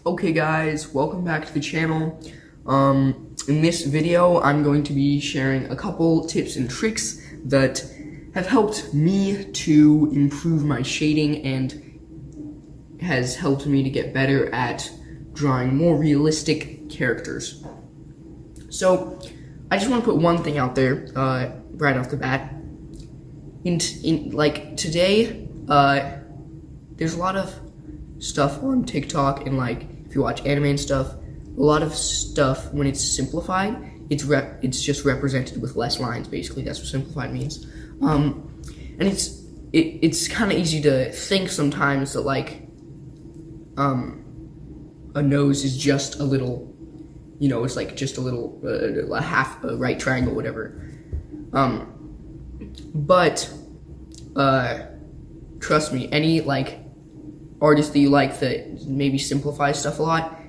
Okay guys, welcome back to the channel. In this video, I'm going to be sharing a couple tips and tricks that have helped me to improve my shading and has helped me to get better at drawing more realistic characters. So, I just want to put one thing out there, right off the bat. Today, there's a lot of stuff on TikTok and if you watch anime and stuff, a lot of stuff when it's simplified, it's just represented with less lines. Basically, that's what simplified means. And it's kind of easy to think sometimes that a nose is just a little, it's just a little a half a right triangle, whatever. But trust me, any artist that you like that maybe simplifies stuff a lot,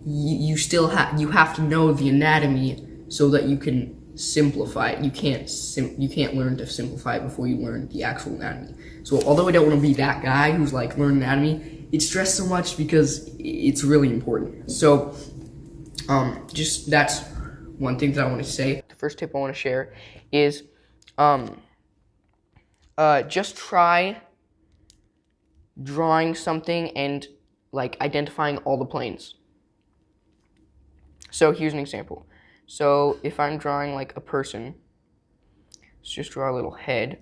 you have to know the anatomy so that you can simplify it. You can't learn to simplify it before you learn the actual anatomy. So although I don't want to be that guy who's learn anatomy, it's stressed so much because it's really important. So just that's one thing that I want to say. The first tip I want to share is just try drawing something and identifying all the planes. So here's an example. So if I'm drawing a person, let's just draw a little head.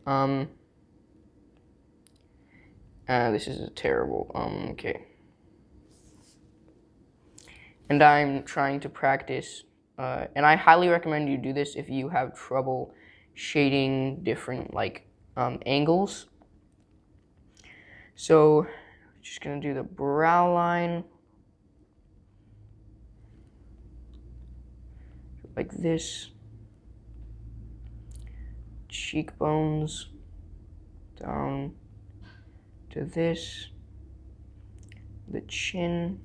This is terrible. Okay. And I'm trying to practice, and I highly recommend you do this if you have trouble shading different angles. So, just gonna do the brow line, like this, cheekbones, down to this, the chin,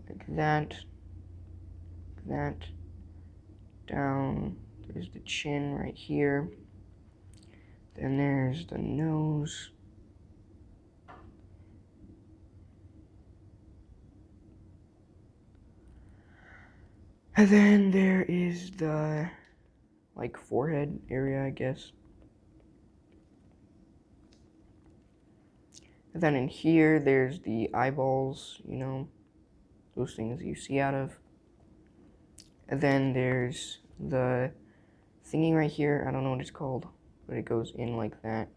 like that, down, there's the chin right here. Then there's the nose. And then there is the, forehead area, I guess. And then in here, there's the eyeballs, those things you see out of. And then there's the thingy right here. I don't know what it's called, but it goes in like that.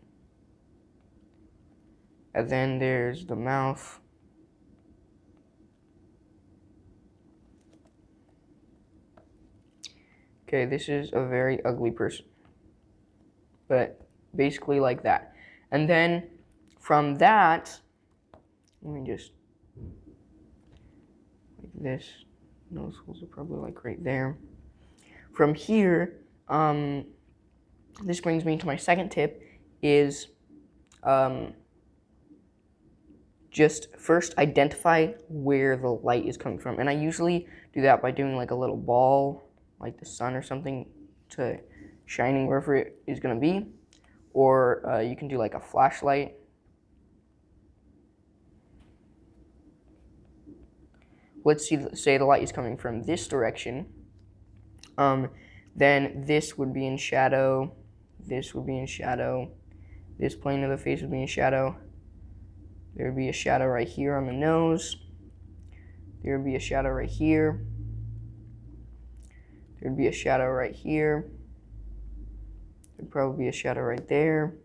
And then there's the mouth. Okay, this is a very ugly person, but basically like that. And then from that, let me just, like this, nose holes are probably right there. From here, this brings me to my second tip, is just first identify where the light is coming from. And I usually do that by doing a little ball, like the sun or something, to shining wherever it is going to be. Or you can do a flashlight. Let's say the light is coming from this direction. Then this would be in shadow. This would be in shadow. This plane of the face would be in shadow. There would be a shadow right here on the nose. There would be a shadow right here. There would be a shadow right here. There would probably be a shadow right there.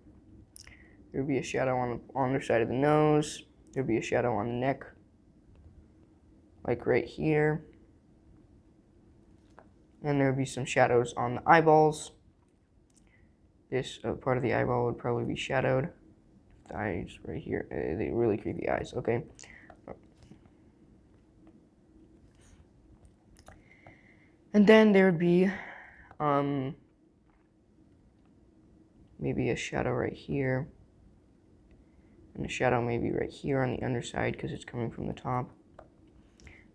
There would be a shadow on the underside of the nose. There would be a shadow on the neck, right here. And there would be some shadows on the eyeballs. This part of the eyeball would probably be shadowed. The eyes right here, they really creepy eyes, okay? And then there would be maybe a shadow right here, and a shadow maybe right here on the underside because it's coming from the top.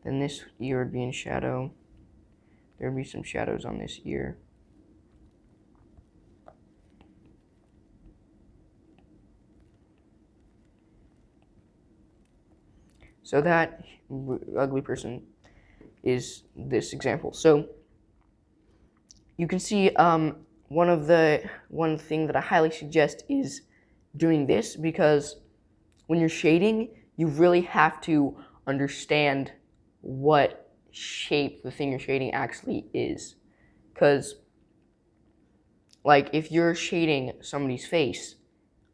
Then this ear would be in shadow. There would be some shadows on this ear. So that ugly person is this example. So you can see one thing that I highly suggest is doing this, because when you're shading, you really have to understand what shape the thing you're shading actually is. Because, like, if you're shading somebody's face,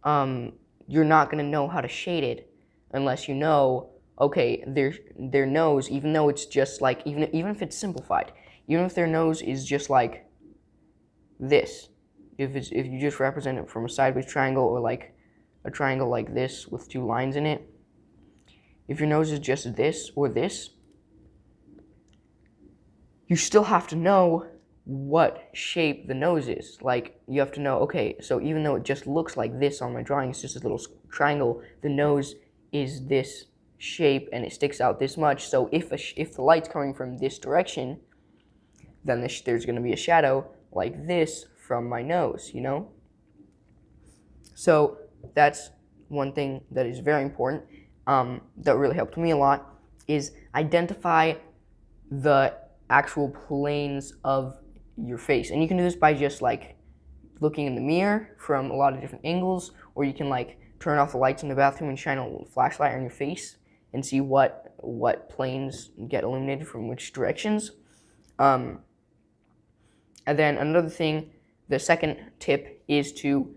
you're not going to know how to shade it unless you know, okay, their nose, even though it's just like, even if it's simplified, even if their nose is just like this, if you just represent it from a sideways triangle, or like a triangle like this with two lines in it, if your nose is just this or this, you still have to know what shape the nose is. Like, you have to know, okay, so even though it just looks like this on my drawing, it's just a little triangle, the nose is this shape and it sticks out this much. So if the light's coming from this direction, then there's going to be a shadow like this from my nose, you know? So that's one thing that is very important, that really helped me a lot, is identify the actual planes of your face. And you can do this by just like looking in the mirror from a lot of different angles, or you can like turn off the lights in the bathroom and shine a little flashlight on your face and see what planes get illuminated from which directions. And then another thing, the second tip is to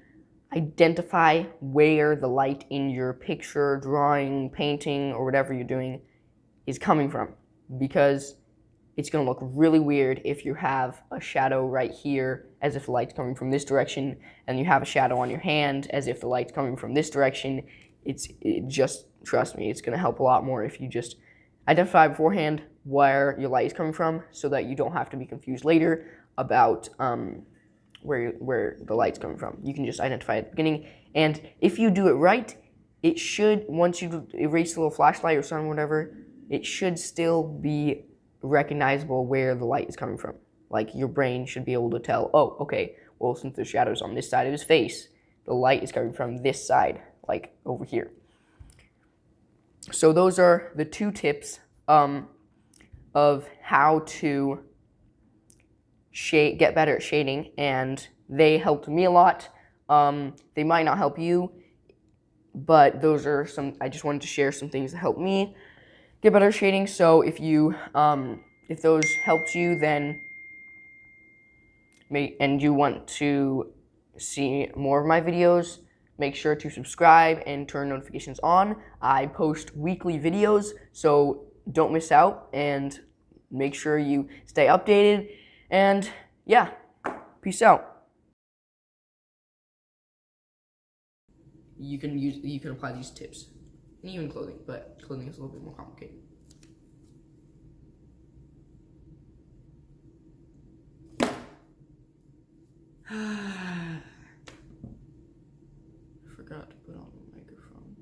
identify where the light in your picture, drawing, painting, or whatever you're doing is coming from, because it's going to look really weird if you have a shadow right here as if the light's coming from this direction, and you have a shadow on your hand as if the light's coming from this direction. Just trust me, it's going to help a lot more if you just identify beforehand where your light is coming from, so that you don't have to be confused later about where the light's coming from. You can just identify at the beginning, and if you do it right, it should, once you erase the little flashlight or sun or whatever, it should still be recognizable where the light is coming from. Like, your brain should be able to tell, oh, okay, well, since the shadow's on this side of his face, the light is coming from this side, like over here. So those are the two tips of how to get better at shading, and they helped me a lot. They might not help you, but those are some, I just wanted to share some things that helped me get better at shading. So if those helped you, then and you want to see more of my videos, make sure to subscribe and turn notifications on. I post weekly videos, so don't miss out, and make sure you stay updated. And yeah, peace out. You can apply these tips, and even clothing, but clothing is a little bit more complicated. Forgot to put on the microphone.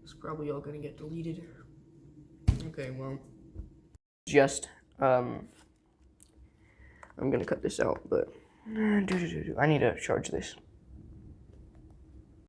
It's probably all gonna get deleted. Okay, well, just I'm gonna cut this out, but I need to charge this.